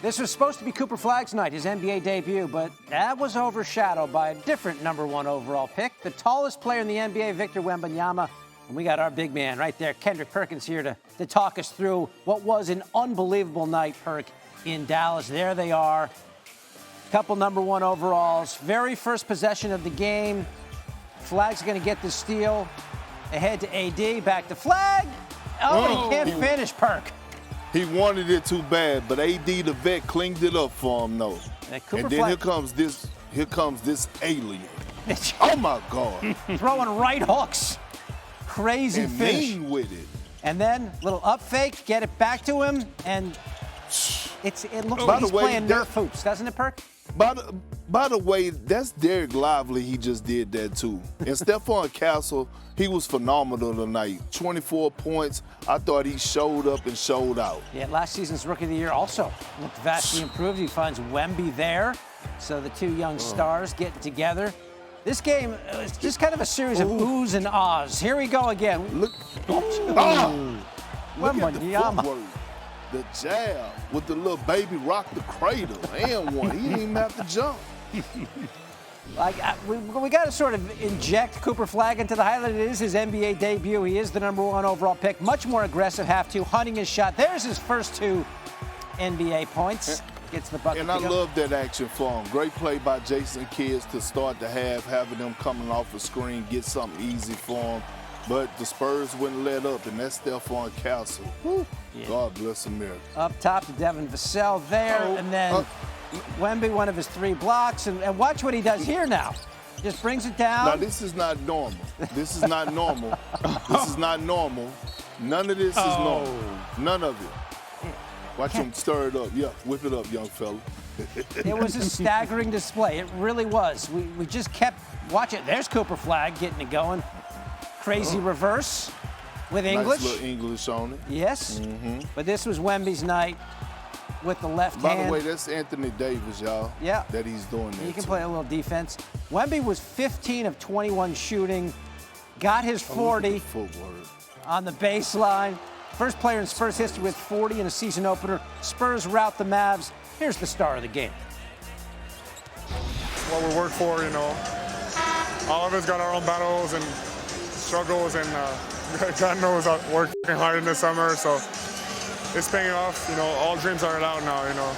This was supposed to be Cooper Flagg's night, his NBA debut, but that was overshadowed by a different #1 overall pick, the tallest player in the NBA, Victor Wembanyama. And we got our big man right there, Kendrick Perkins, here to talk us through what was an unbelievable night, Perk, in Dallas. There they are. Couple #1 overalls. Very first possession of the game. Flagg's going to get the steal. Ahead to AD. Back to Flagg. Oh, he can't finish, Perk. He wanted it too bad, but AD the vet cleaned it up for him, though. And then here comes this alien. Oh my God! Throwing right hooks, crazy and finish. mean with it. And then little up fake, get it back to him, and it looks like he's playing Nerf hoops, doesn't it, Perk? By the way, that's Derek Lively. He just did that too. And Stephon Castle, he was phenomenal tonight. 24 points. I thought he showed up and showed out. Yeah, last season's Rookie of the Year also looked vastly improved. He finds Wemby there. So the two young stars getting together. This game is just kind of a series of oohs and ahs. Here we go again. Look at the footwork. The jab with the little baby rock the cradle and one. He didn't even have to jump. We got to sort of inject Cooper Flagg into the highlight. It is his NBA debut. He is the #1 overall pick. Much more aggressive, have to, hunting his shot. There's his first 2 NBA points. Gets the bucket. And I love that action for him. Great play by Jason Kidd to start the half, having them coming off the screen, get something easy for him. But the Spurs wouldn't let up, and that's Stephon Castle. Yeah. God bless America. Up top to Devin Vassell there, and then Wemby, one of his 3 blocks. And watch what he does here now. Just brings it down. Now, this is not normal. This is not normal. This is not normal. None of this is normal. None of it. Watch him stir it up. Yeah, whip it up, young fella. It was a staggering display. It really was. We just kept watching. There's Cooper Flagg getting it going. Crazy reverse with English. Nice little English on it. Yes. But this was Wemby's night with the left hand. By the way, that's Anthony Davis, y'all. Yeah. That he's doing that. He can play a little defense. Wemby was 15 of 21 shooting. Got his 40 on the baseline. First player in Spurs history with 40 in a season opener. Spurs rout the Mavs. Here's the star of the game. What we work for, you know. All of us got our own battles and struggles, and God knows I worked hard in the summer, so it's paying off. You know, all dreams are allowed now, you know.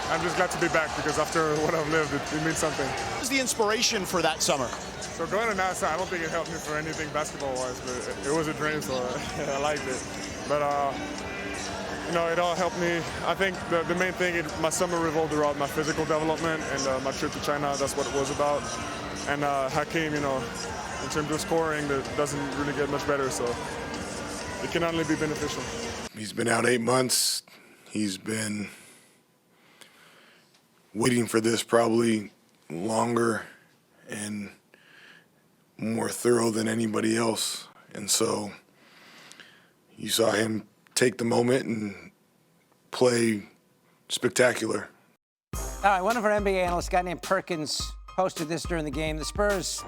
I'm just glad to be back because after what I've lived, it means something. What was the inspiration for that summer? So going to NASA, I don't think it helped me for anything basketball-wise, but it was a dream, so I liked it. But, you know, it all helped me. I think the main thing, my summer revolved around my physical development and my trip to China. That's what it was about. And Hakeem, you know, in terms of scoring, that doesn't really get much better, so it can only be beneficial. He's been out 8 months. He's been waiting for this probably longer and more thorough than anybody else. And so you saw him take the moment and play spectacular. All right, one of our NBA analysts, a guy named Perkins, posted this during the game. The Spurs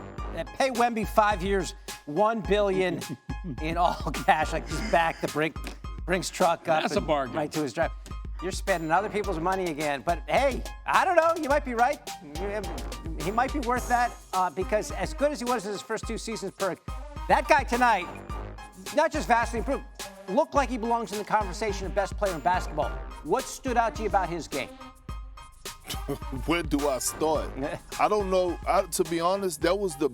pay Wemby 5 years, $1 billion in all cash, like he's back the Brinks truck up. That's a bargain. Right to his drive. You're spending other people's money again. But, hey, I don't know. You might be right. He might be worth that because as good as he was in his first 2 seasons, Perk, that guy tonight, not just vastly improved, looked like he belongs in the conversation of best player in basketball. What stood out to you about his game? Where do I start? I don't know. To be honest, that was the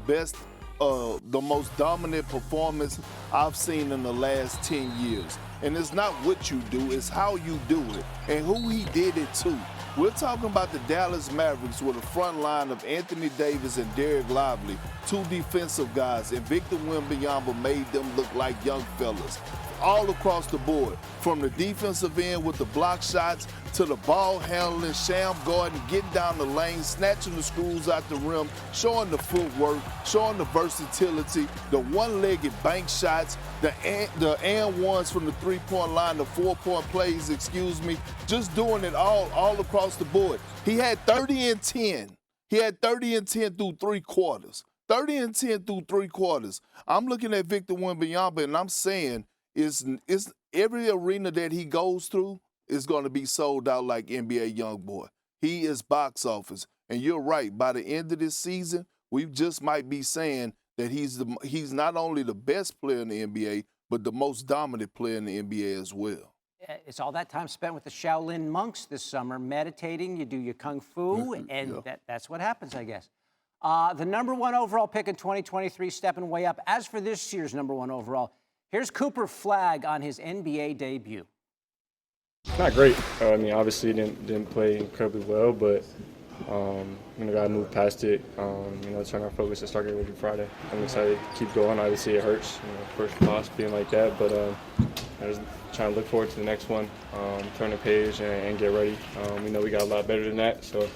best, the most dominant performance I've seen in the last 10 years. And it's not what you do, it's how you do it and who he did it to. We're talking about the Dallas Mavericks with a front line of Anthony Davis and Derek Lively, 2 defensive guys, and Victor Wembanyama made them look like young fellas. All across the board, from the defensive end with the block shots to the ball handling, sham guarding, getting down the lane, snatching the screws out the rim, showing the footwork, showing the versatility, the one-legged bank shots, the and ones from the 3-point line, the 4-point plays, just doing it all across the board. He had 30 and 10. He had 30 and 10 through 3 quarters. 30 and 10 through 3 quarters. I'm looking at Victor Wembanyama and I'm saying, is every arena that he goes through, is going to be sold out like NBA YoungBoy. He is box office. And you're right. By the end of this season, we just might be saying that he's not only the best player in the NBA, but the most dominant player in the NBA as well. It's all that time spent with the Shaolin monks this summer, meditating. You do your kung fu, and that's what happens, I guess. The #1 overall pick in 2023, stepping way up. As for this year's #1 overall, here's Cooper Flagg on his NBA debut. Not great. I mean, obviously didn't play incredibly well, but gotta move past it. Turn our focus to start getting ready Friday. I'm excited to keep going. Obviously, it hurts. First loss being like that, but I just trying to look forward to the next one. Turn the page and get ready. We know we got a lot better than that, so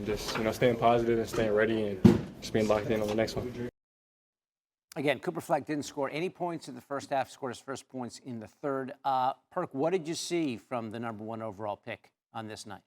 just staying positive and staying ready and just being locked in on the next one. Again, Cooper Flagg didn't score any points in the first half, scored his first points in the third. Perk, what did you see from the #1 overall pick on this night?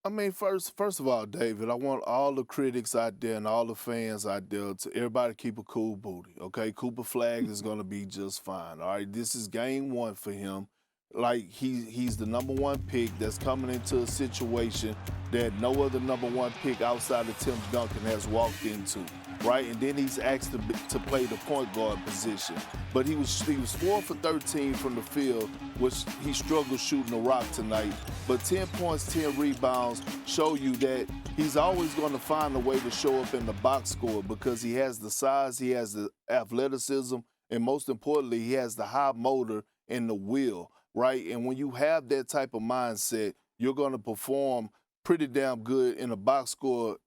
I mean, first of all, David, I want all the critics out there and all the fans out there to everybody keep a cool booty, okay? Cooper Flagg is going to be just fine, all right? This is game one for him. Like, he's the #1 pick that's coming into a situation that no other #1 pick outside of Tim Duncan has walked into, right? And then he's asked to play the point guard position. But he was 4 for 13 from the field, which he struggled shooting the rock tonight. But 10 points, 10 rebounds show you that he's always going to find a way to show up in the box score because he has the size, he has the athleticism, and most importantly, he has the high motor and the will, right? And when you have that type of mindset, you're going to perform pretty damn good in a box score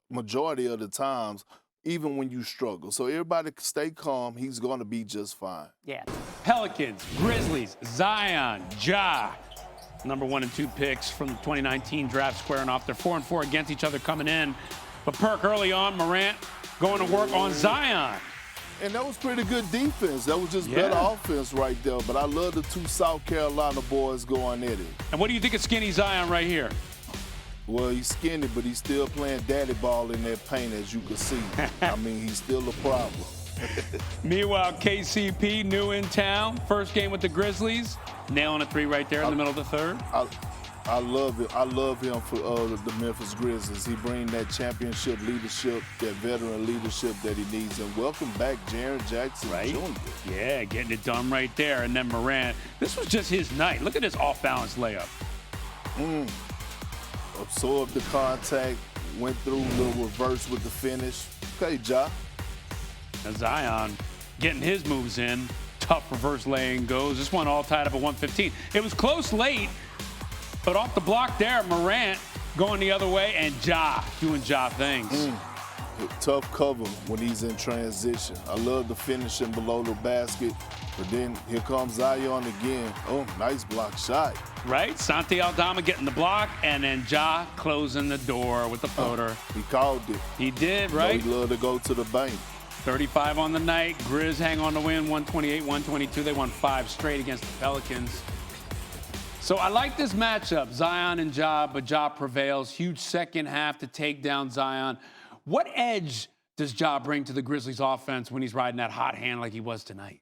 majority of the times, even when you struggle. So everybody stay calm. He's going to be just fine. Yeah. Pelicans, Grizzlies, Zion, Ja. #1 and 2 picks from the 2019 draft squaring off. They're 4-4 against each other coming in. But Perk early on, Morant going to work on Zion. And that was pretty good defense. That was just better offense right there. But I love the two South Carolina boys going at it. And what do you think of skinny Zion right here? Well, he's skinny, but he's still playing daddy ball in that paint, as you can see. I mean, he's still a problem. Meanwhile, KCP, new in town. First game with the Grizzlies. Nailing a 3 right there in the middle of the third. I love it. I love him for the Memphis Grizzlies. He brings that championship leadership, that veteran leadership that he needs. And welcome back, Jaren Jackson Jr. Yeah, getting it done right there. And then Morant. This was just his night. Look at this off-balance layup. Absorbed the contact, went through a little reverse with the finish. Okay, Ja. And Zion getting his moves in. Tough reverse laying goes. This one all tied up at 115. It was close late, but off the block there, Morant going the other way, and Ja doing Ja things. Tough cover when he's in transition. I love the finishing below the basket, but then here comes Zion again. Oh, nice block shot. Right? Santi Aldama getting the block, and then Ja closing the door with the floater. He called it. He did, right? He loved to go to the bank. 35 on the night. Grizz hang on to win, 128-122. They won 5 straight against the Pelicans. So I like this matchup, Zion and Ja, but Ja prevails. Huge second half to take down Zion. What edge does Ja bring to the Grizzlies offense when he's riding that hot hand like he was tonight?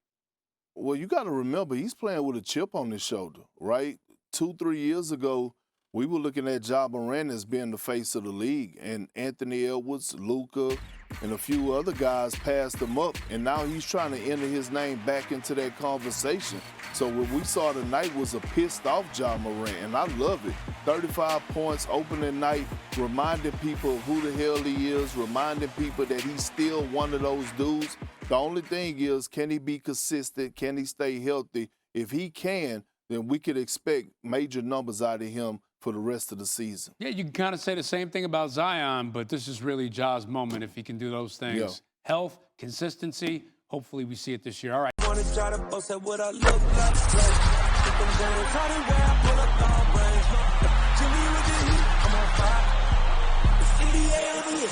Well, you got to remember, he's playing with a chip on his shoulder, right? 2-3 years ago, we were looking at Ja Morant as being the face of the league, and Anthony Edwards, Luka, and a few other guys passed him up, and now he's trying to enter his name back into that conversation. So what we saw tonight was a pissed-off Ja Morant, and I love it. 35 points opening night, reminding people of who the hell he is, reminding people that he's still one of those dudes. The only thing is, can he be consistent? Can he stay healthy? If he can, then we could expect major numbers out of him for the rest of the season. Yeah, you can kind of say the same thing about Zion, but this is really Ja's moment if he can do those things. Yeah. Health, consistency, hopefully we see it this year. All right. Wanna try to boast at what I look like. Keep them down, try to wear, I pull up long range. Jimmy with the heat, I'm on fire. It's NBA over here,